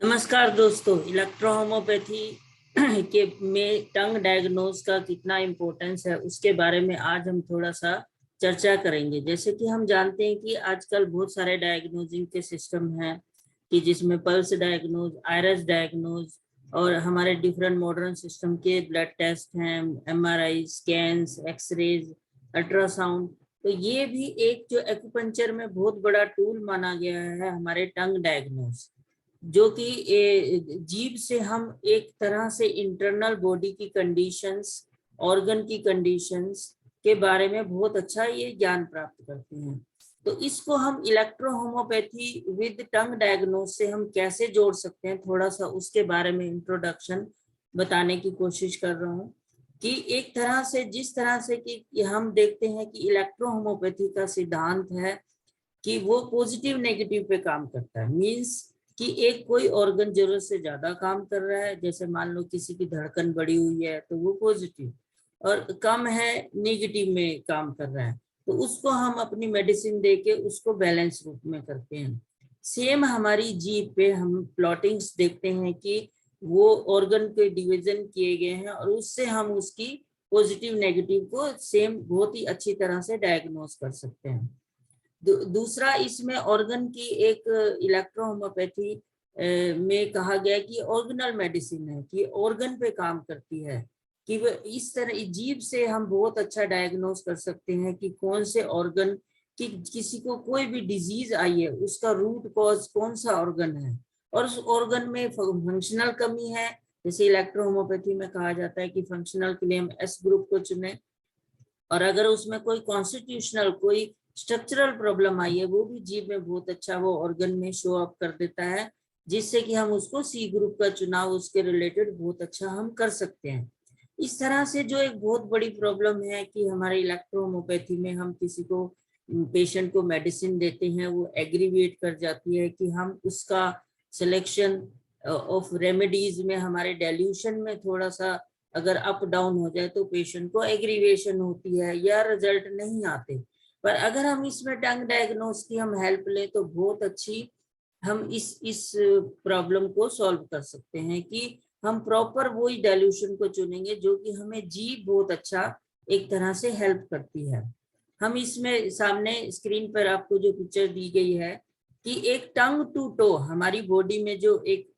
नमस्कार दोस्तों, इलेक्ट्रोहोमोपैथी के में टंग डायग्नोज का कितना इम्पोर्टेंस है उसके बारे में आज हम थोड़ा सा चर्चा करेंगे। जैसे कि हम जानते हैं कि आजकल बहुत सारे डायग्नोजिंग के सिस्टम हैं कि जिसमें पल्स डायग्नोज, आयरस डायग्नोज और हमारे डिफरेंट मॉडर्न सिस्टम के ब्लड टेस्ट हैं, एमआरआई, स्कैन्स, एक्सरेज, अल्ट्रासाउंड। तो ये भी एक जो एक्यूपंक्चर में बहुत बड़ा टूल माना गया है हमारे टंग डायग्नोज, जो कि जीभ से हम एक तरह से इंटरनल बॉडी की कंडीशंस, ऑर्गन की कंडीशंस के बारे में बहुत अच्छा ये ज्ञान प्राप्त करते हैं। तो इसको हम इलेक्ट्रोहोमोपैथी विद टंग डायग्नोस से हम कैसे जोड़ सकते हैं, थोड़ा सा उसके बारे में इंट्रोडक्शन बताने की कोशिश कर रहा हूँ। कि एक तरह से जिस तरह से कि हम देखते हैं कि इलेक्ट्रोहोमोपैथी का सिद्धांत है कि वो पॉजिटिव नेगेटिव पे काम करता है। मींस कि एक कोई ऑर्गन जरूरत से ज्यादा काम कर रहा है, जैसे मान लो किसी की धड़कन बढ़ी हुई है तो वो पॉजिटिव, और कम है नेगेटिव में काम कर रहा है, तो उसको हम अपनी मेडिसिन देके उसको बैलेंस रूप में करते हैं। सेम हमारी जीभ पे हम प्लॉटिंग्स देखते हैं कि वो ऑर्गन के डिवीजन किए गए हैं और उससे हम उसकी पॉजिटिव नेगेटिव को सेम बहुत ही अच्छी तरह से डायग्नोज कर सकते हैं। दूसरा, इसमें ऑर्गन की एक इलेक्ट्रोहोमोपैथी में कहा गया कि ऑर्गेनल मेडिसिन है, कि ऑर्गन पे काम करती है, कि वो इस तरह जीभ से हम बहुत अच्छा डायग्नोस कर सकते हैं कि कौन से ऑर्गन कि किसी को कोई भी डिजीज आई है उसका रूट कॉज कौन सा ऑर्गन है, और उस ऑर्गन में फंक्शनल कमी है। जैसे इलेक्ट्रोहोमोपैथी में कहा जाता है कि फंक्शनल के लिए हम एस ग्रुप को चुने, और अगर उसमें कोई कॉन्स्टिट्यूशनल, कोई स्ट्रक्चरल प्रॉब्लम आई है, वो भी जीभ में बहुत अच्छा वो ऑर्गन में शो अप कर देता है, जिससे कि हम उसको सी ग्रुप का चुनाव उसके रिलेटेड बहुत अच्छा हम कर सकते हैं। इस तरह से जो एक बहुत बड़ी प्रॉब्लम है कि हमारे इलेक्ट्रोहोमोपैथी में हम किसी को, पेशेंट को मेडिसिन देते हैं, वो एग्रीवेट कर जाती है कि हम उसका सिलेक्शन ऑफ रेमेडीज में हमारे डेल्यूशन में थोड़ा सा अगर अप डाउन हो जाए तो पेशेंट को एग्रीवेशन होती है या रिजल्ट नहीं आते। पर अगर हम इसमें टंग डायग्नोस की हम हेल्प लें तो बहुत अच्छी हम इस प्रॉब्लम को सॉल्व कर सकते हैं कि हम प्रॉपर वही डाइल्यूशन को चुनेंगे जो कि हमें जी बहुत अच्छा एक तरह से हेल्प करती है। हम इसमें सामने स्क्रीन पर आपको जो पिक्चर दी गई है कि एक टंग टू टो हमारी बॉडी में जो एक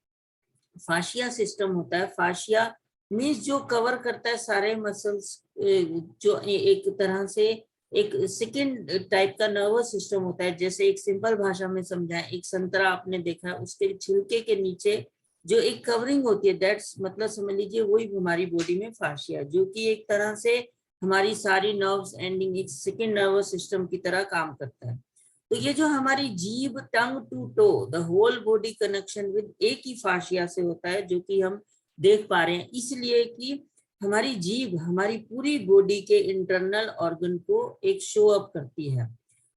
फाशिया सिस्टम होता है, फाशिया मीन्स जो कवर करता है सारे मसल्स, जो एक तरह से एक सेकेंड टाइप का नर्वस सिस्टम होता है। जैसे एक सिंपल भाषा में समझाएं, एक संतरा आपने देखा है, उसके छिलके के नीचे जो एक कवरिंग होती है, दैट्स मतलब समझ लीजिए वही हमारी बॉडी में फाशिया, जो कि एक तरह से हमारी सारी नर्व्स एंडिंग एक सेकेंड नर्वस सिस्टम की तरह काम करता है। तो ये जो हमारी जीभ tongue to toe the whole body connection with एक ही फाशिया से होता है, जो कि हम देख पा रहे हैं, इसलिए कि हमारी जीभ हमारी पूरी बॉडी के इंटरनल ऑर्गन को एक शो अप करती है।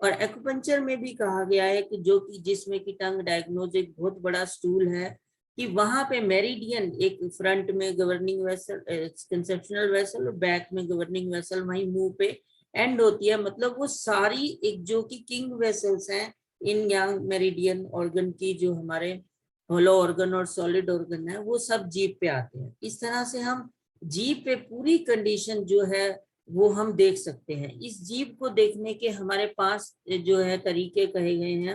और एक्यूपंक्चर में भी कहा गया है कि जो कि जिसमें कि टंग डायग्नोज एक बहुत बड़ा स्टूल है, कि वहां पे मेरिडियन एक फ्रंट में गवर्निंग वेसल, कंसेप्शनल वेसल, और बैक में गवर्निंग वेसल वहीं मुंह पे एंड होती है। मतलब वो सारी एक जो कि किंग वेसल्स हैं इन यांग मेरिडियन ऑर्गन की, जो हमारे होलो ऑर्गन और सॉलिड ऑर्गन है, वो सब जीभ पे आते हैं। इस तरह से हम जीभ पे पूरी कंडीशन जो है वो हम देख सकते हैं। इस जीभ को देखने के हमारे पास जो है तरीके कहे गए हैं।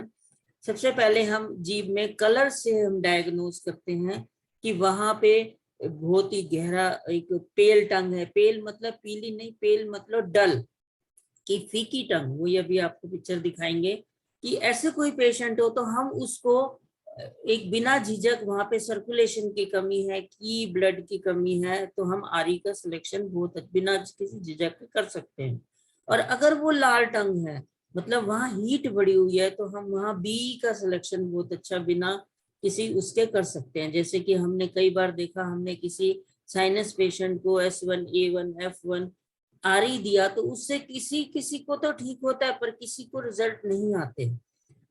सबसे पहले हम जीभ में कलर से हम डायग्नोज करते हैं कि वहां पे बहुत ही गहरा एक पेल टंग है। पेल मतलब पीली नहीं, पेल मतलब डल, कि फीकी टंग, वो ये भी आपको पिक्चर दिखाएंगे कि ऐसे कोई पेशेंट हो तो हम उसको एक बिना झिझक, वहां पे सर्कुलेशन की कमी है, की ब्लड की कमी है, तो हम आरी का सिलेक्शन बहुत बिना किसी झिझक के कर सकते हैं। और अगर वो लाल टंग है, मतलब वहां हीट बढ़ी हुई है, तो हम वहां बी का सिलेक्शन बहुत अच्छा बिना किसी उसके कर सकते हैं। जैसे कि हमने कई बार देखा, हमने किसी साइनस पेशेंट को S1, A1, F1 आरी दिया तो उससे किसी किसी को तो ठीक होता है पर किसी को रिजल्ट नहीं आते।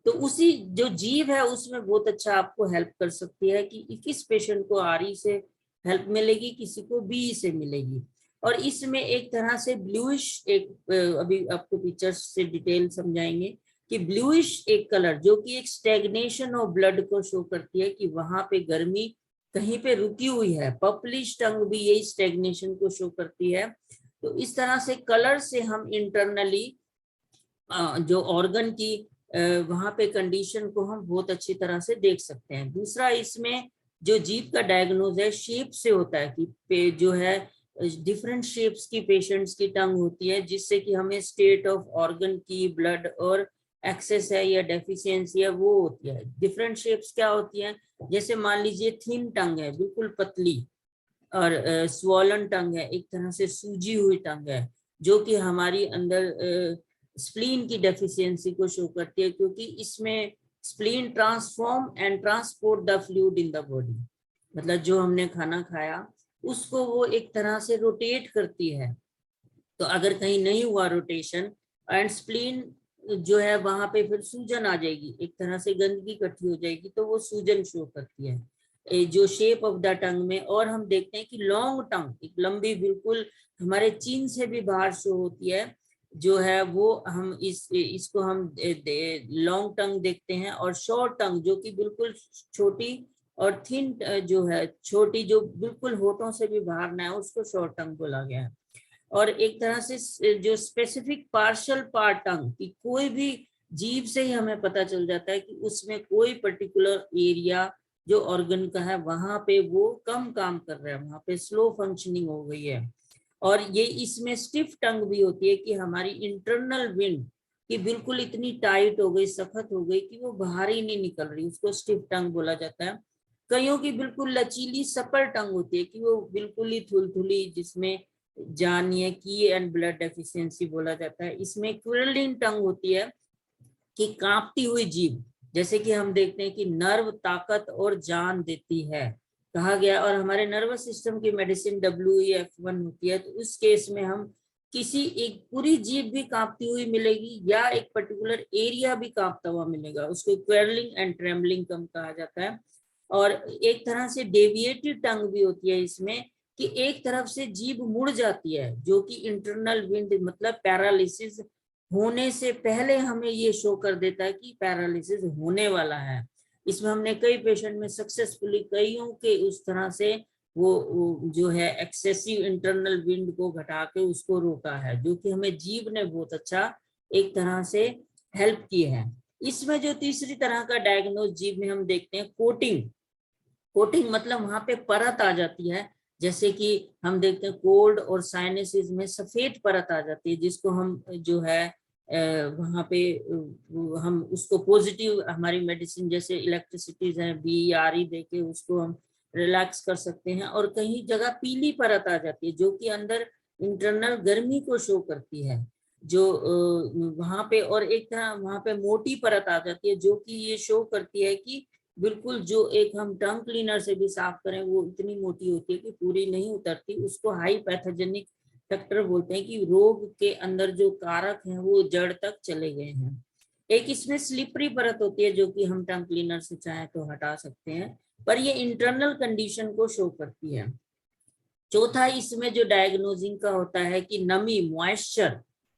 तो उसी जो जीव है उसमें बहुत अच्छा आपको हेल्प कर सकती है कि किस पेशेंट को आरी से हेल्प मिलेगी, किसी को बी से मिलेगी। और इसमें एक तरह से ब्लूइश एक अभी आपको पिक्चर्स से डिटेल समझाएंगे कि ब्लूइश एक कलर जो कि एक स्टेग्नेशन ऑफ ब्लड को शो करती है कि वहां पे गर्मी कहीं पे रुकी हुई है। पर्पलिश टंग भी यही स्टेग्नेशन को शो करती है। तो इस तरह से कलर से हम इंटरनली जो ऑर्गन की वहां पे कंडीशन को हम बहुत अच्छी तरह से देख सकते हैं। दूसरा, इसमें जो जीभ का डायग्नोज है शेप से होता है कि जो है डिफरेंट शेप्स की पेशेंट्स की टंग होती है, जिससे कि हमें स्टेट ऑफ ऑर्गन की, ब्लड और एक्सेस है या डेफिशिएंसी है वो होती है। डिफरेंट शेप्स क्या होती हैं, जैसे मान लीजिए थिन टंग है, बिल्कुल पतली, और स्वॉलन टंग है, एक तरह से सूजी हुई टंग है, जो कि हमारी अंदर स्प्लीन की डेफिशिएंसी को शो करती है, क्योंकि इसमें spleen transform and transport the fluid in the body, मतलब जो हमने खाना खाया उसको वो एक तरह से रोटेट करती है। तो अगर कहीं नहीं हुआ रोटेशन एंड स्प्लीन जो है वहां पे फिर सूजन आ जाएगी, एक तरह से गंदगी इकट्ठी हो जाएगी, तो वो सूजन शो करती है जो शेप ऑफ द टंग में। और हम देखते हैं कि लॉन्ग टंग, एक लंबी बिल्कुल हमारे चीन से भी बाहर शो होती है, जो है वो हम इसको हम लॉन्ग टंग देखते हैं। और शॉर्ट टंग जो कि बिल्कुल छोटी और थिन जो है छोटी, जो बिल्कुल होठों से भी बाहर ना है, उसको शॉर्ट टंग बोला गया है। और एक तरह से जो स्पेसिफिक पार्शियल पार्ट टंग की कोई भी जीभ से ही हमें पता चल जाता है कि उसमें कोई पर्टिकुलर एरिया जो ऑर्गन का है वहां पे वो कम काम कर रहा है, वहां पे स्लो फंक्शनिंग हो गई है। और ये इसमें स्टिफ टंग भी होती है कि हमारी इंटरनल विंड की बिल्कुल इतनी टाइट हो गई, सख्त हो गई कि वो बाहर ही नहीं निकल रही, उसको स्टिफ टंग बोला जाता है। कईयों की बिल्कुल लचीली सपर टंग होती है कि वो बिल्कुल ही थुलथुली, जिसमें जानिए की एंड ब्लड डेफिशिएंसी बोला जाता है। इसमें क्विरलिंग टंग होती है कि कांपती हुई जीभ, जैसे कि हम देखते हैं कि नर्व ताकत और जान देती है, कहा गया। और हमारे नर्वस सिस्टम की मेडिसिन WEF1 होती है, तो उस केस में हम किसी एक पूरी जीभ भी कांपती हुई मिलेगी या एक पर्टिकुलर एरिया भी कांपता हुआ मिलेगा, उसको क्वेरलिंग एंड ट्रेमलिंग कम कहा जाता है। और एक तरह से डेविएटेड टंग भी होती है इसमें कि एक तरफ से जीभ मुड़ जाती है, जो कि इंटरनल विंड मतलब पैरालिसिस होने से पहले हमें ये शो कर देता है कि पैरालिसिस होने वाला है। इसमें हमने कई पेशेंट में सक्सेसफुली कईयों के उस तरह से वो जो है एक्सेसिव इंटरनल विंड को घटा के उसको रोका है, जो कि हमें जीभ ने बहुत अच्छा एक तरह से हेल्प की है। इसमें जो तीसरी तरह का डायग्नोज जीभ में हम देखते हैं कोटिंग। कोटिंग मतलब वहां पे परत आ जाती है, जैसे कि हम देखते हैं कोल्ड और साइनसिस में सफेद परत आ जाती है, जिसको हम जो है वहां पे हम उसको पॉजिटिव हमारी मेडिसिन जैसे इलेक्ट्रिसिटीज है BRE देके उसको हम रिलैक्स कर सकते हैं। और कहीं जगह पीली परत आ जाती है जो कि अंदर इंटरनल गर्मी को शो करती है, जो वहां पे। और एक तरह वहां पे मोटी परत आ जाती है जो कि ये शो करती है कि बिल्कुल जो एक हम टंग क्लीनर से भी साफ करें वो इतनी मोटी होती है कि पूरी नहीं उतरती, उसको हाई पैथोजेनिक फैक्टर बोलते हैं कि रोग के अंदर जो कारक हैं वो जड़ तक चले गए हैं। एक इसमें स्लिपरी परत होती है जो कि हम टंग क्लीनर से चाहे तो हटा सकते हैं, पर ये इंटरनल कंडीशन को शो करती है। चौथा इसमें जो डायग्नोजिंग का होता है कि नमी,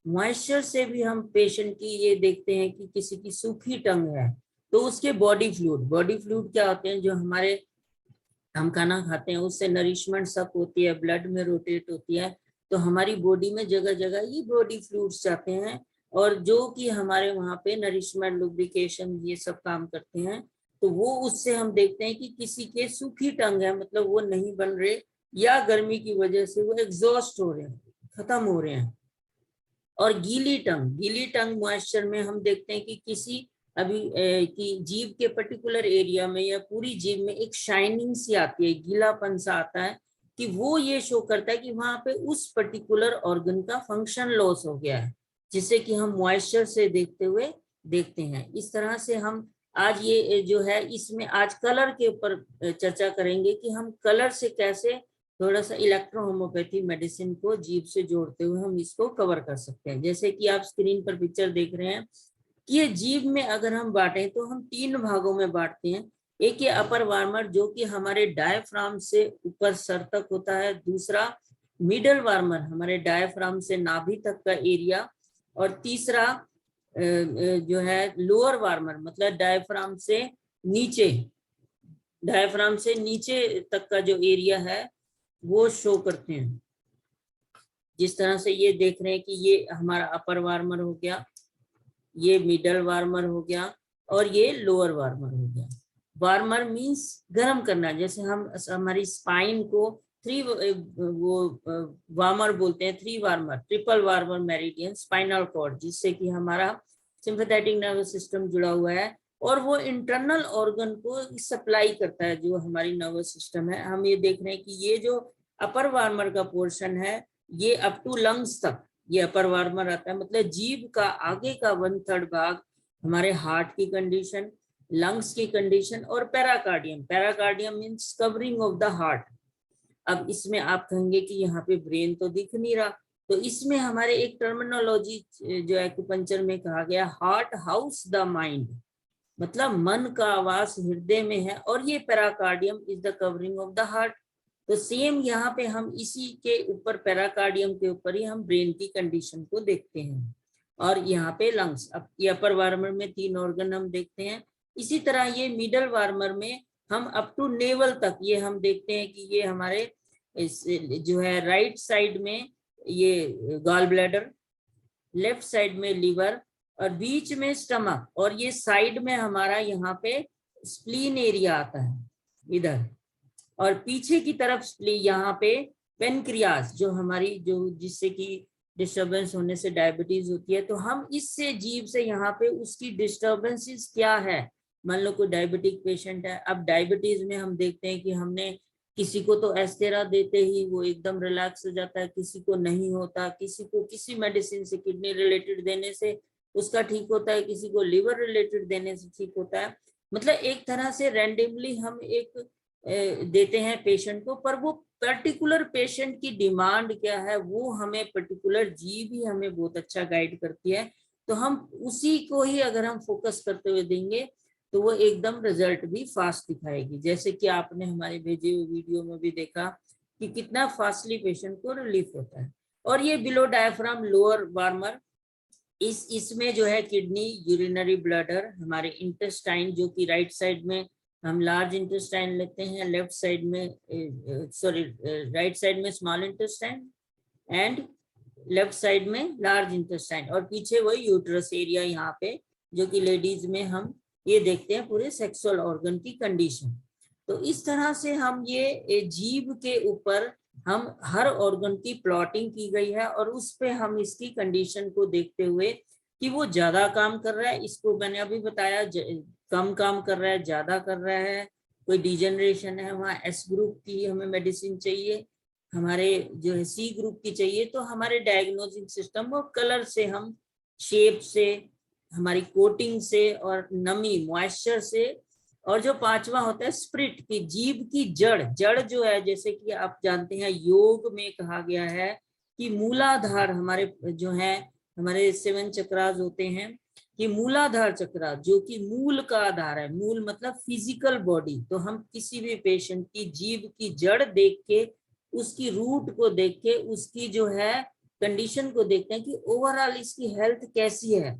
मॉइस्चर से भी हम पेशेंट की ये देखते हैं कि किसी की सूखी टंग है तो उसके बॉडी फ्लूइड क्या होते हैं, जो हमारे हम खाना खाते हैं उससे नरिशमेंट सक होती है, ब्लड में रोटेट होती है, तो हमारी बॉडी में जगह जगह ये बॉडी फ्लूइड्स जाते हैं और जो कि हमारे वहाँ पे नरिशमेंट, लुब्रिकेशन ये सब काम करते हैं। तो वो उससे हम देखते हैं कि किसी के सूखी टंग है, मतलब वो नहीं बन रहे या गर्मी की वजह से वो एग्जॉस्ट हो रहे हैं, खत्म हो रहे हैं। और गीली टंग मॉइस्चर में हम देखते हैं कि किसी अभी कि जीभ के पर्टिकुलर एरिया में या पूरी जीभ में एक शाइनिंग सी आती है, गीलापन सा आता है, कि वो ये शो करता है कि वहां पे उस पर्टिकुलर ऑर्गन का फंक्शन लॉस हो गया है, जिसे कि हम मॉइस्चर से देखते हुए देखते हैं। इस तरह से हम आज ये जो है इसमें आज कलर के ऊपर चर्चा करेंगे कि हम कलर से कैसे थोड़ा सा इलेक्ट्रो होम्योपैथी मेडिसिन को जीभ से जोड़ते हुए हम इसको कवर कर सकते हैं। जैसे कि आप स्क्रीन पर पिक्चर देख रहे हैं कि ये जीभ में अगर हम बांटें तो हम 3 भागों में बांटते हैं। एक ये अपर वार्मर जो कि हमारे डायफ्राम से ऊपर सर तक होता है, दूसरा मिडल वार्मर हमारे डायफ्राम से नाभि तक का एरिया, और तीसरा जो है लोअर वार्मर, मतलब डायफ्राम से नीचे तक का जो एरिया है वो शो करते हैं। जिस तरह से ये देख रहे हैं कि ये हमारा अपर वार्मर हो गया, ये मिडल वार्मर हो गया, और ये लोअर वार्मर हो गया। वार्मर मींस गर्म करना। जैसे हम हमारी स्पाइन को वार्मर बोलते हैं, 3 warmer, triple warmer meridian spinal cord, जिससे कि हमारा सिंपैथेटिक नर्वस सिस्टम जुड़ा हुआ है और वो इंटरनल ऑर्गन को सप्लाई करता है, जो हमारी नर्वस सिस्टम है। हम ये देख रहे हैं कि ये जो अपर वार्मर का पोर्शन है ये अप टू लंग्स तक ये अपर वार्मर आता है। मतलब जीभ का आगे का 1/3 भाग हमारे हार्ट की कंडीशन, लंग्स की कंडीशन और pericardium. Pericardium means covering of the heart. अब इसमें आप कहेंगे कि यहाँ पे ब्रेन तो दिख नहीं रहा, तो इसमें हमारे एक टर्मिनोलॉजी जो एक्यूपंक्चर में कहा गया, हार्ट हाउस द माइंड, मतलब मन का आवास हृदय में है, और ये pericardium is the covering of the heart. तो सेम यहाँ पे हम इसी के ऊपर, पैराकार्डियम के ऊपर ही हम ब्रेन की कंडीशन को देखते हैं। और यहाँ पे लंग्स, अब ये अपर वार्मर में 3 ऑर्गन हम देखते हैं। इसी तरह ये मिडल वार्मर में हम अप टू नेवल तक ये हम देखते हैं कि ये हमारे जो है राइट साइड में ये गॉल ब्लैडर, लेफ्ट साइड में लीवर, और बीच में स्टमक, और ये साइड में हमारा यहाँ पे स्प्लीन एरिया आता है इधर, और पीछे की तरफ यहाँ पे पेनक्रियास, जो हमारी जो जिससे कि डिस्टरबेंस होने से डायबिटीज होती है। तो हम इससे जीभ से यहाँ पे उसकी डिस्टरबेंसेस क्या है, मान लो कोई डायबिटिक पेशेंट है। अब डायबिटीज में हम देखते हैं कि हमने किसी को तो एस्टेरा देते ही वो एकदम रिलैक्स हो जाता है, किसी को नहीं होता, किसी को किसी मेडिसिन से किडनी रिलेटेड देने से उसका ठीक होता है, किसी को लिवर रिलेटेड देने से ठीक होता है। मतलब एक तरह से रैंडमली हम एक देते हैं पेशेंट को, पर वो पर्टिकुलर पेशेंट की डिमांड क्या है वो हमें पर्टिकुलर जीभ ही हमें बहुत अच्छा गाइड करती है। तो हम उसी को ही अगर हम फोकस करते हुए देंगे तो वो एकदम रिजल्ट भी फास्ट दिखाएगी। जैसे कि आपने हमारे भेजे हुए वीडियो में भी देखा कि कितना फास्टली पेशेंट को रिलीफ होता है। और ये बिलो डायफ्राम लोअर वार्मर, इसमें जो है किडनी, यूरिनरी ब्लैडर, हमारे इंटेस्टाइन, जो कि राइट साइड में हम लार्ज इंटेस्टाइन लेते हैं, लेफ्ट साइड में राइट साइड में small intestine and left side में लार्ज इंटेस्टाइन, और पीछे वही यूट्रस एरिया यहाँ पे, जो कि लेडीज में हम ये देखते हैं पूरे सेक्सुअल ऑर्गन की कंडीशन। तो इस तरह से हम ये जीभ के ऊपर हम हर ऑर्गन की प्लॉटिंग की गई है, और उस पे हम इसकी कंडीशन को देखते हुए कि वो ज्यादा काम कर रहा है, इसको मैंने अभी बताया, कम काम कर रहा है, ज्यादा कर रहा है, कोई डिजेनरेशन है, वहाँ एस ग्रुप की हमें मेडिसिन चाहिए, हमारे जो है सी ग्रुप की चाहिए। तो हमारे डायग्नोसिस सिस्टम वो कलर से, हम शेप से, हमारी कोटिंग से, और नमी मॉइस्चर से, और जो 5वां होता है स्प्रिट की जीभ की जड़ जो है, जैसे कि आप जानते हैं योग में कहा गया है कि मूलाधार हमारे जो है, हमारे 7 चक्रास होते हैं, कि मूलाधार चक्रा जो कि मूल का आधार है, मूल मतलब फिजिकल बॉडी। तो हम किसी भी पेशेंट की जीभ की जड़ देख के, उसकी रूट को देख के, उसकी जो है कंडीशन को देखते हैं कि ओवरऑल इसकी हेल्थ कैसी है।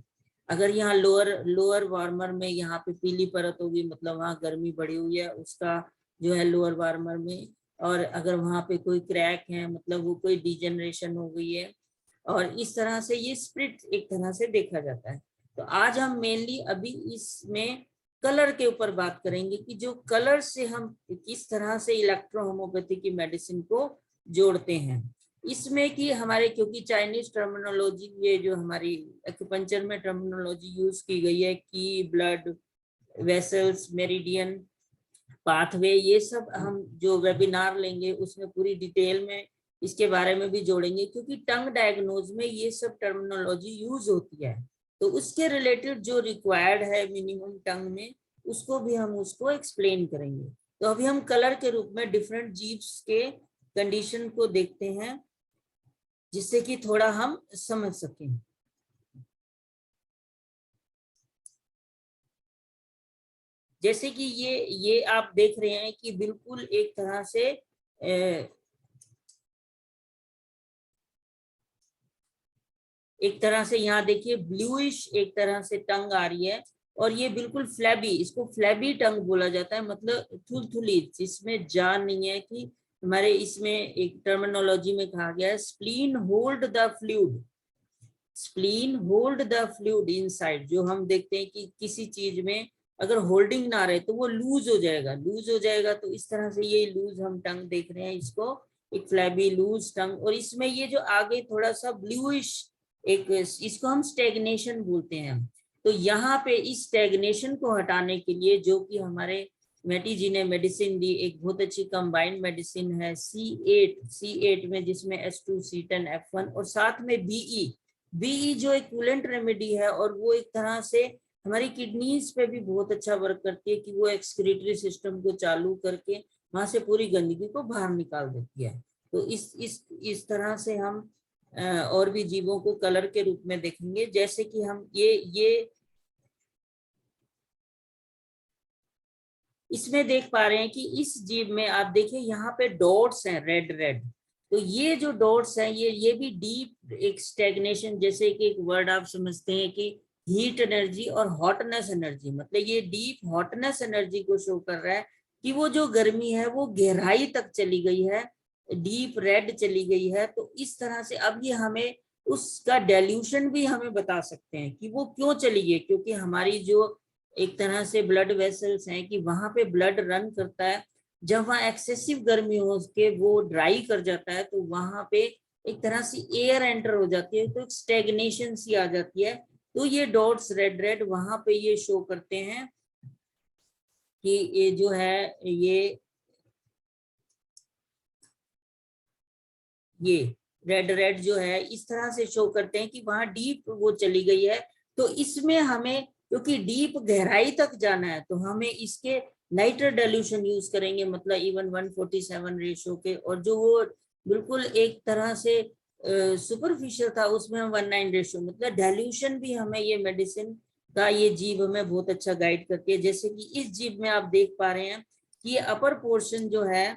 अगर यहाँ लोअर वार्मर में यहाँ पे पीली परत होगी, मतलब वहाँ गर्मी बढ़ी हुई है उसका जो है लोअर वार्मर में, और अगर वहाँ पे कोई क्रैक है मतलब वो कोई डिजेनरेशन हो गई है, और इस तरह से ये स्प्लिट एक तरह से देखा जाता है। तो आज हम मेनली अभी इसमें कलर के ऊपर बात करेंगे कि जो कलर से हम किस तरह से इलेक्ट्रो होम्योपैथी की मेडिसिन को जोड़ते हैं। इसमें कि हमारे, क्योंकि चाइनीज टर्मिनोलॉजी, ये जो हमारी एक्यूपंक्चर में टर्मिनोलॉजी यूज की गई है कि ब्लड वेसल्स, मेरिडियन, पाथवे, ये सब हम जो वेबिनार लेंगे उसमें पूरी डिटेल में इसके बारे में भी जोड़ेंगे, क्योंकि टंग डायग्नोज में ये सब टर्मिनोलॉजी यूज होती है। तो उसके रिलेटेड जो रिक्वायर्ड है मिनिमम टंग में, उसको भी हम उसको एक्सप्लेन करेंगे। तो अभी हम कलर के रूप में डिफरेंट जीव्स के कंडीशन को देखते हैं, जिससे कि थोड़ा हम समझ सकें। जैसे कि ये आप देख रहे हैं कि बिल्कुल एक तरह से एक तरह से यहाँ देखिए ब्लूइश एक तरह से टंग आ रही है, और ये बिल्कुल फ्लैबी, इसको फ्लैबी टंग बोला जाता है, मतलब थुलथुली, जिसमें जान नहीं है। कि हमारे इसमें एक टर्मिनोलॉजी में कहा गया है spleen hold the fluid, spleen hold the fluid inside. जो हम देखते हैं कि किसी चीज में अगर होल्डिंग ना रहे तो वो लूज हो जाएगा, लूज हो जाएगा। तो इस तरह से ये लूज हम टंग देख रहे हैं, इसको एक फ्लैबी लूज टंग। और इसमें ये जो आगे थोड़ा सा ब्लूइश एक, इसको हम स्टेगनेशन बोलते हैं। तो यहाँ पे इस स्टेगनेशन को हटाने के लिए जो कि हमारे मेटी जी ने मेडिसिन दी, एक बहुत अच्छी कंबाइंड मेडिसिन है C8 में, जिसमें S2C10F1 और साथ में BE जो एक कूलेंट रेमेडी है, और वो एक तरह से हमारी किडनीज पे भी बहुत अच्छा वर्क करती है कि वो एक्सक्रीटरी सिस्टम को चालू करके वहां से पूरी गंदगी को बाहर निकाल देती है। तो इस तरह से हम और भी जीवों को कलर के रूप में देखेंगे, जैसे कि हम ये इसमें देख पा रहे हैं कि इस जीव में आप देखिए यहाँ पे डॉट्स हैं रेड रेड। तो ये जो डॉट्स हैं ये भी डीप एक स्टेगनेशन, जैसे कि एक वर्ड आप समझते हैं कि हीट एनर्जी और हॉटनेस एनर्जी, मतलब ये डीप हॉटनेस एनर्जी को शो कर रहा है कि वो जो गर्मी है वो गहराई तक चली गई है, डीप रेड चली गई है। तो इस तरह से अब ये हमें उसका डेल्यूशन भी हमें बता सकते हैं कि वो क्यों चली गई, क्योंकि हमारी जो एक तरह से ब्लड वेसल्स हैं कि वहां पे ब्लड रन करता है, जब वहां एक्सेसिव गर्मी हो के वो ड्राई कर जाता है तो वहां पे एक तरह से एयर एंटर हो जाती है, तो एक स्टेगनेशन सी आ जाती है। तो ये डॉट्स रेड रेड वहां पे ये शो करते हैं कि ये जो है ये रेड रेड जो है इस तरह से शो करते हैं कि वहां डीप वो चली गई है। तो इसमें हमें क्योंकि डीप गहराई तक जाना है तो हमें इसके नाइट्रस डाइल्यूशन यूज करेंगे, मतलब इवन 147 रेशो के, और जो वो बिल्कुल एक तरह से सुपरफिशियल था उसमें हम 19 रेशो, मतलब डाइल्यूशन भी हमें ये मेडिसिन का ये जीव हमें बहुत अच्छा गाइड करती है। जैसे कि इस जीव में आप देख पा रहे हैं कि ये अपर पोर्शन जो है,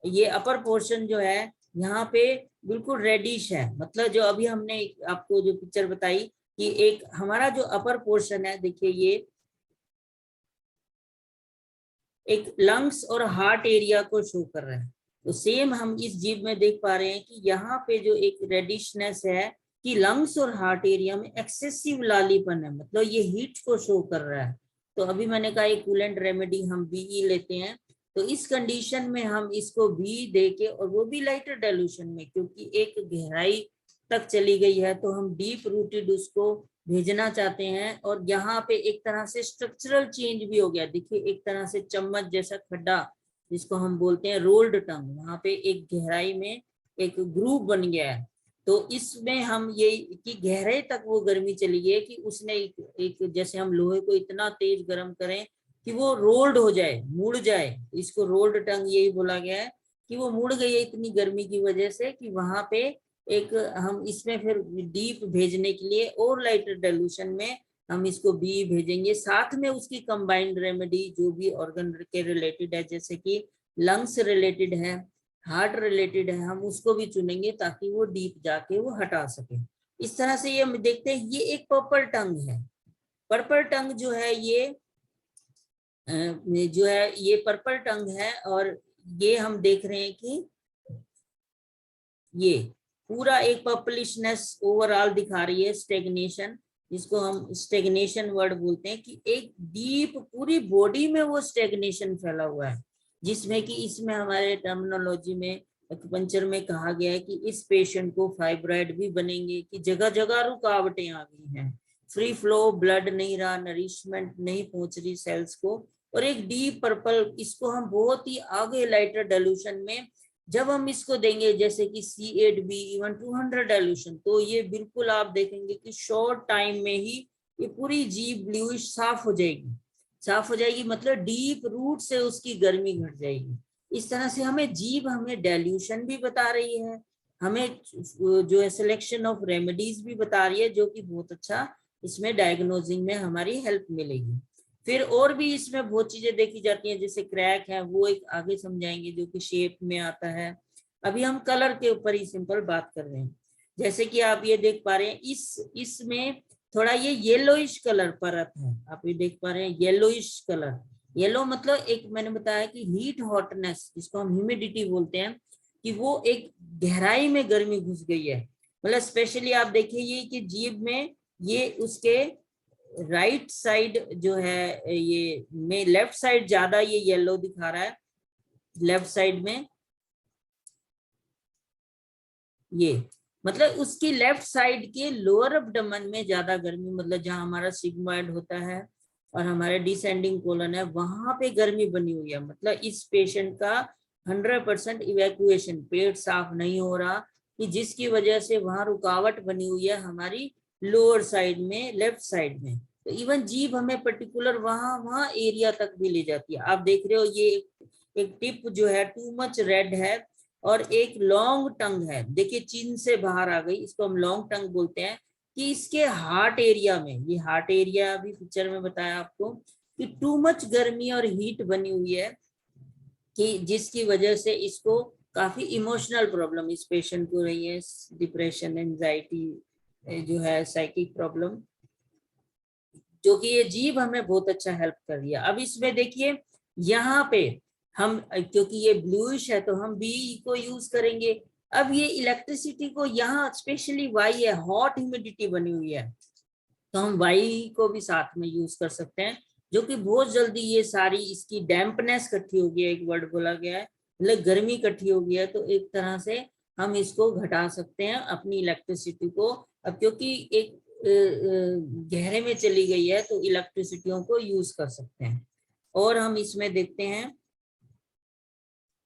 ये अपर पोर्शन जो है यहाँ पे बिल्कुल रेडिश है, मतलब जो अभी हमने आपको जो पिक्चर बताई कि एक हमारा जो अपर पोर्शन है, देखिए ये एक लंग्स और हार्ट एरिया को शो कर रहा है। तो सेम हम इस जीव में देख पा रहे हैं कि यहाँ पे जो एक रेडिशनेस है कि लंग्स और हार्ट एरिया में एक्सेसिव लालीपन है, मतलब ये हीट को शो कर रहा है। तो अभी मैंने कहा एक कूलेंट रेमेडी हम BE लेते हैं, तो इस कंडीशन में हम इसको भी देके, और वो भी लाइटर डाइल्यूशन में, क्योंकि एक गहराई तक चली गई है तो हम डीप रूटेड उसको भेजना चाहते हैं। और यहाँ पे एक तरह से स्ट्रक्चरल चेंज भी हो गया, देखिए एक तरह से चम्मच जैसा खड्डा जिसको हम बोलते हैं रोल्ड टंग, वहां पे एक गहराई में एक ग्रूव बन गया है। तो इसमें हम ये कि गहराई तक वो गर्मी चली गई है कि उसने एक जैसे हम लोहे को इतना तेज गर्म करें कि वो रोल्ड हो जाए, मुड़ जाए, इसको रोल्ड टंग यही बोला गया है कि वो मुड़ गई है इतनी गर्मी की वजह से कि वहां पे एक हम इसमें फिर डीप भेजने के लिए और लाइटर डाइल्यूशन में हम इसको BE भेजेंगे, साथ में उसकी कंबाइंड रेमेडी जो भी ऑर्गन के रिलेटेड है, जैसे कि लंग्स रिलेटेड है, हार्ट रिलेटेड है, हम उसको भी चुनेंगे ताकि वो डीप जाके वो हटा सके। इस तरह से ये हम देखते हैं ये एक पर्पल टंग है। पर्पल टंग जो है ये पर्पल टंग है, और ये हम देख रहे हैं कि ये पूरा एक पर्पलिशनेस ओवरऑल दिखा रही है, स्टेगनेशन, जिसको हम स्टेगनेशन वर्ड बोलते हैं कि एक डीप पूरी बॉडी में वो स्टेगनेशन फैला हुआ है, जिसमें कि इसमें हमारे टर्मिनोलॉजी में एक्यूपंक्चर में कहा गया है कि इस पेशेंट को फाइब्रॉइड भी बनेंगे, कि जगह जगह रुकावटें आ गई हैं, फ्री फ्लो ब्लड नहीं रहा, नरिशमेंट नहीं पहुंच रही सेल्स को, और एक डीप पर्पल, इसको हम बहुत ही आगे लाइटर डाइल्यूशन में जब हम इसको देंगे, जैसे कि C8B इवन 200 डाइल्यूशन, तो ये बिल्कुल आप देखेंगे कि शॉर्ट टाइम में ही ये पूरी जीभ ब्लूइश साफ हो जाएगी, साफ हो जाएगी, मतलब डीप रूट से उसकी गर्मी घट जाएगी। इस तरह से हमें जीभ हमें डाइल्यूशन भी बता रही है, हमें जो है सिलेक्शन ऑफ रेमेडीज भी बता रही है, जो कि बहुत अच्छा इसमें डायग्नोजिंग में हमारी हेल्प मिलेगी। फिर और भी इसमें बहुत चीजें देखी जाती हैं, जैसे क्रैक है, वो एक आगे समझाएंगे जो कि शेप में आता है। अभी हम कलर के ऊपर ही सिंपल बात कर रहे हैं। जैसे कि आप ये देख पा रहे हैं, इसमें थोड़ा ये येलोइश कलर परत है, आप ये देख पा रहे हैं येलोइश कलर। येलो मतलब एक मैंने बताया कि हीट हॉटनेस, जिसको हम ह्यूमिडिटी बोलते हैं, कि वो एक गहराई में गर्मी घुस गई है। मतलब स्पेशली आप देखिए ये कि जीभ में ये उसके राइट साइड जो है ये में लेफ्ट साइड ज्यादा ये येलो दिखा रहा है, लेफ्ट साइड में ये मतलब उसकी लेफ्ट साइड के लोअर एब्डोमेन में ज्यादा गर्मी, मतलब जहां हमारा सिग्मॉइड होता है और हमारे डिसेंडिंग कोलन है, वहां पे गर्मी बनी हुई है। मतलब इस पेशेंट का 100% इवैक्यूएशन, पेट साफ नहीं हो रहा, कि जिसकी वजह से वहां रुकावट बनी हुई है हमारी लोअर साइड में, लेफ्ट साइड में। तो इवन जीभ हमें पर्टिकुलर वहां वहां एरिया तक भी ले जाती है। आप देख रहे हो ये एक टिप जो है टू मच रेड है, और एक लॉन्ग टंग है, देखिए चिन से बाहर आ गई, इसको हम लॉन्ग टंग बोलते हैं। कि इसके हार्ट एरिया में, ये हार्ट एरिया अभी पिक्चर में बताया आपको, कि टू मच गर्मी और हीट बनी हुई है, कि जिसकी वजह से इसको काफी इमोशनल प्रॉब्लम इस पेशेंट को रही है, डिप्रेशन, एंजाइटी जो है, साइकिक प्रॉब्लम, जो कि ये जीभ हमें बहुत अच्छा हेल्प कर रही है। अब इसमें देखिए यहाँ पे हम, क्योंकि ये ब्लूइश है तो हम बी को यूज करेंगे। अब ये इलेक्ट्रिसिटी को यहाँ स्पेशली वाई है, हॉट ह्यूमिडिटी बनी हुई है, तो हम वाई को भी साथ में यूज कर सकते हैं, जो कि बहुत जल्दी ये सारी इसकी डैम्पनेस इकट्ठी हो गई है, एक वर्ड बोला गया है, मतलब गर्मी इकट्ठी हो गई है, तो एक तरह से हम इसको घटा सकते हैं अपनी इलेक्ट्रिसिटी को। अब क्योंकि एक गहरे में चली गई है तो इलेक्ट्रिसिटियों को यूज कर सकते हैं। और हम इसमें देखते हैं,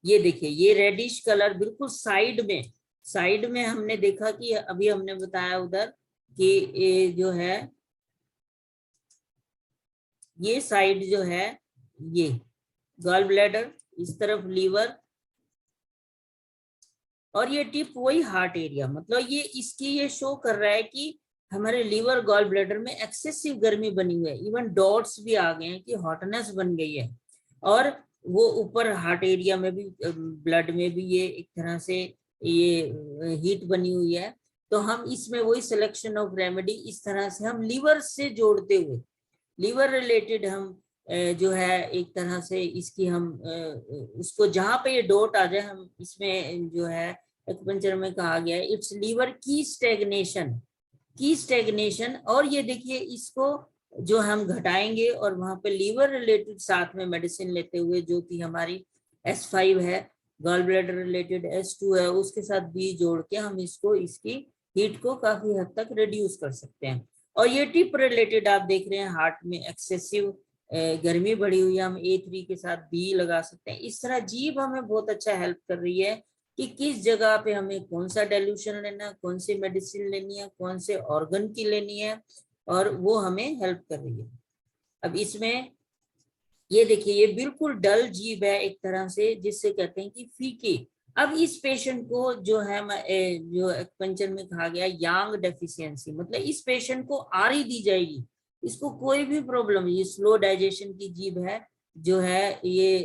ये देखिए ये रेडिश कलर बिल्कुल साइड में हमने देखा कि अभी हमने बताया उधर कि ये जो है, ये साइड जो है ये गॉल ब्लैडर, इस तरफ लीवर, और ये टिप वही हार्ट एरिया। मतलब ये इसकी ये शो कर रहा है कि हमारे लीवर गॉल ब्लैडर में एक्सेसिव गर्मी बनी हुई है, इवन डॉट्स भी आ गए हैं कि हॉटनेस बन गई है। और वो ऊपर हार्ट एरिया में भी, ब्लड में भी ये एक तरह से ये हीट बनी हुई है। तो हम इसमें वही सिलेक्शन ऑफ रेमेडी, इस तरह से हम लीवर से जोड़ते हुए, लीवर रिलेटेड हम जो है एक तरह से इसकी हम उसको जहां पे ये डॉट आ जाए, हम इसमें जो है एक्यूपंक्चर में कहा गया है इट्स लीवर की स्टेग्नेशन। और ये देखिए इसको जो हम घटाएंगे और वहां पे लीवर रिलेटेड साथ में मेडिसिन लेते हुए, जो कि हमारी S5 है, गॉल ब्लैडर रिलेटेड S2 है, उसके साथ बी जोड़ के हम इसको, इसकी हीट को काफी हद तक रिड्यूस कर सकते हैं। और ये टिप रिलेटेड आप देख रहे हैं, हार्ट में एक्सेसिव गर्मी बढ़ी हुई है, हम A3 के साथ बी लगा सकते हैं। इस तरह जीभ हमें बहुत अच्छा हेल्प कर रही है कि किस जगह पे हमें कौन सा डाइल्यूशन लेना है, कौन सी मेडिसिन लेनी है, कौन से ऑर्गन की लेनी है, और वो हमें हेल्प कर रही है। अब इसमें ये देखिए ये बिल्कुल डल जीभ है एक तरह से, जिससे कहते हैं कि फीकी। अब इस पेशेंट को जो है जो एक्यूपंक्चर में कहा गया यांग डेफिशिएंसी, मतलब इस पेशेंट को आरी दी जाएगी, इसको कोई भी प्रॉब्लम, ये स्लो डाइजेशन की जीभ है जो है ये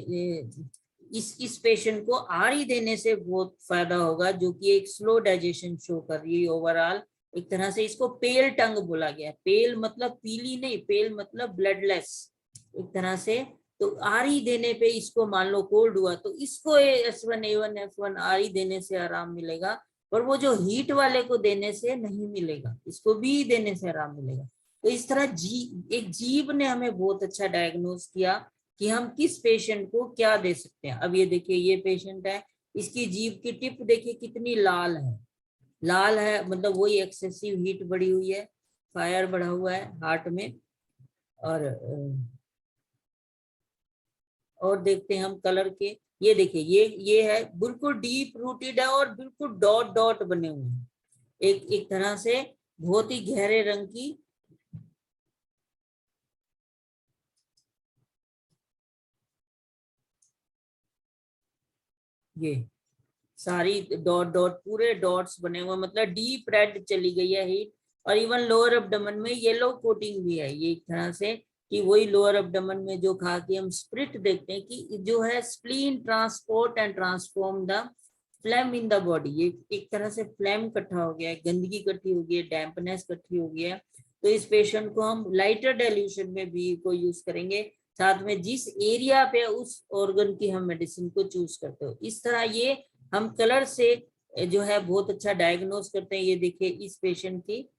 इस पेशेंट को आरी देने से बहुत फायदा होगा, जो कि एक स्लो डाइजेशन शो कर रही है ओवरऑल। एक तरह से इसको पेल टंग बोला गया, पेल मतलब पीली नहीं, पेल मतलब ब्लडलेस एक तरह से। तो आरी देने पे इसको मान लो कोल्ड हुआ तो इसको S1 F1 आरी देने से आराम मिलेगा, पर वो जो हीट वाले को देने से नहीं मिलेगा, इसको भी देने से आराम मिलेगा। तो इस तरह एक जीभ ने हमें बहुत अच्छा डायग्नोज किया कि हम किस पेशेंट को क्या दे सकते हैं। अब ये देखिए ये पेशेंट है, इसकी जीभ की टिप देखिए कितनी लाल है, मतलब वही एक्सेसिव हीट बढ़ी हुई है, फायर बढ़ा हुआ है हार्ट में। और देखते हैं हम कलर के, ये देखिए ये है बिल्कुल डीप रूटेड है और बिल्कुल डॉट डॉट बने हुए हैं, एक तरह से बहुत ही गहरे रंग की, ये सारी डॉट डॉट पूरे डॉट्स बने हुए, मतलब डीप रेड चली गई है हीट। और इवन लोअर एब्डोमेन में येलो कोटिंग भी है, ये एक तरह से कि वही लोअर एब्डोमेन में जो कहा कि हम स्प्लिट देखते हैं कि जो है spleen transport and transform the flame in the body, ये एक तरह से फ्लैम इकट्ठा हो गया है, गंदगी इकट्ठी हो गई है, डैम्पनेस इकट्ठी हो गया है, तो इस पेशेंट को हम लाइटर डेल्यूशन में भी को यूज करेंगे, साथ में जिस एरिया पे उस ऑर्गन की हम मेडिसिन को चूज करते हो। इस तरह ये हम कलर से जो है बहुत अच्छा डायग्नोज करते हैं। ये देखिए इस पेशेंट की,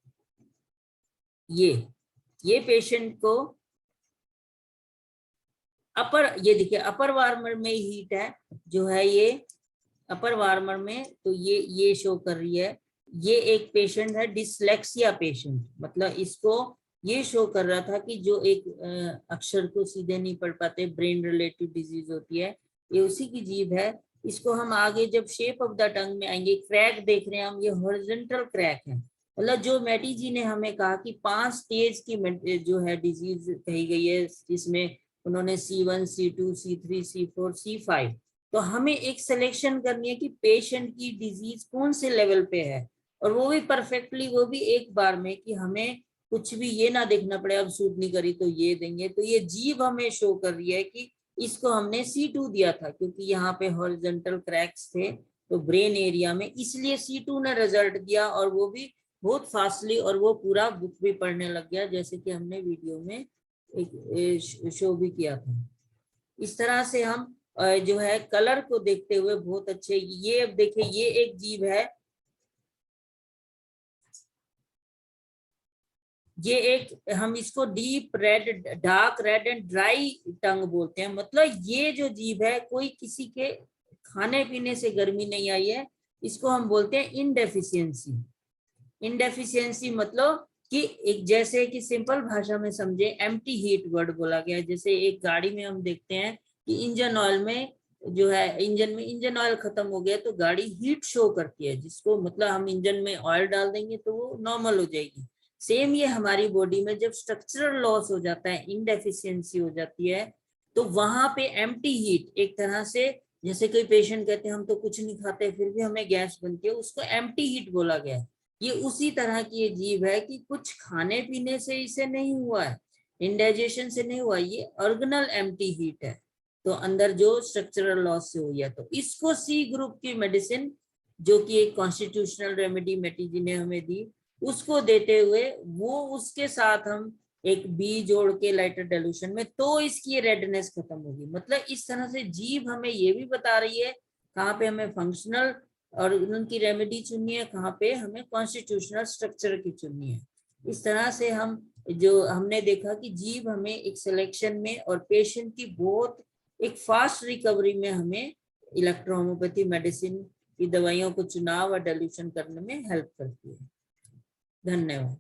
ये पेशेंट को ये देखिए अपर वार्मर में हीट है जो है, ये अपर वार्मर में, तो ये शो कर रही है। ये एक पेशेंट है डिसलेक्सिया पेशेंट, मतलब इसको ये शो कर रहा था कि जो एक अक्षर को सीधे नहीं पढ़ पाते, ब्रेन रिलेटेड डिजीज होती है, ये उसी की जीभ है। इसको हम आगे जब शेप ऑफ द टंग में आएंगे, क्रैक देख रहे हैं हम, ये हॉरिजॉन्टल क्रैक है। मतलब जो मैटी जी ने हमें कहा कि 5 स्टेज की जो है डिजीज कही गई है, जिसमें उन्होंने C1, C2, C3, C4, C5, तो हमें एक सिलेक्शन करनी है कि पेशेंट की डिजीज कौन से लेवल पे है, और वो भी परफेक्टली, वो भी एक बार में, कि हमें कुछ भी ये ना देखना पड़े अब सूट नहीं करी तो ये देंगे। तो ये जीभ हमें शो कर रही है कि इसको हमने C2 दिया था, क्योंकि यहाँ पे हॉरिजॉन्टल क्रैक्स थे तो ब्रेन एरिया में, इसलिए C2 ने रिजल्ट दिया, और वो भी बहुत फास्टली, और वो पूरा बुक भी पढ़ने लग गया, जैसे कि हमने वीडियो में एक शो भी किया था। इस तरह से हम जो है कलर को देखते हुए बहुत अच्छे, ये अब देखिए ये एक जीभ है, ये एक, हम इसको deep red, dark red and dry tongue बोलते हैं। मतलब ये जो जीभ है, कोई किसी के खाने पीने से गर्मी नहीं आई है, इसको हम बोलते हैं इनडेफिशिएंसी। इनडेफिशिएंसी मतलब कि एक, जैसे कि सिंपल भाषा में समझे, एम्प्टी हीट वर्ड बोला गया है। जैसे एक गाड़ी में हम देखते हैं कि इंजन ऑयल में जो है, इंजन ऑयल खत्म हो गया तो गाड़ी हीट शो करती है, जिसको मतलब हम इंजन में ऑयल डाल देंगे तो वो नॉर्मल हो जाएगी। सेम ये हमारी बॉडी में जब स्ट्रक्चरल लॉस हो जाता है, इनडेफिशिएंसी हो जाती है, तो वहां पे एम्प्टी हीट, एक तरह से जैसे कोई पेशेंट कहते हैं हम तो कुछ नहीं खाते फिर भी हमें गैस बनती है, उसको एम्प्टी हीट बोला गया है। ये उसी तरह की ये जीव है कि कुछ खाने पीने से इसे नहीं हुआ है, इंडाइजेशन से नहीं हुआ, ये ऑर्गेनल एम्प्टी हीट है, तो अंदर जो स्ट्रक्चरल लॉस से हुई है। तो इसको C ग्रुप की मेडिसिन, जो कि एक कॉन्स्टिट्यूशनल रेमेडी मेटी जी ने हमें दी, उसको देते हुए वो उसके साथ हम एक बी जोड़ के लाइटर डेल्यूशन में, तो इसकी रेडनेस खत्म होगी। मतलब इस तरह से जीभ हमें ये भी बता रही है कहाँ पे हमें फंक्शनल और उनकी रेमेडी चुननी है, कहाँ पे हमें कॉन्स्टिट्यूशनल स्ट्रक्चर की चुननी है। इस तरह से हम जो हमने देखा कि जीभ हमें एक सिलेक्शन में और पेशेंट की बहुत एक फास्ट रिकवरी में हमें इलेक्ट्रोहोम्योपैथी मेडिसिन की दवाइयों को चुनाव और डेल्यूशन करने में हेल्प करती है। धन्यवाद।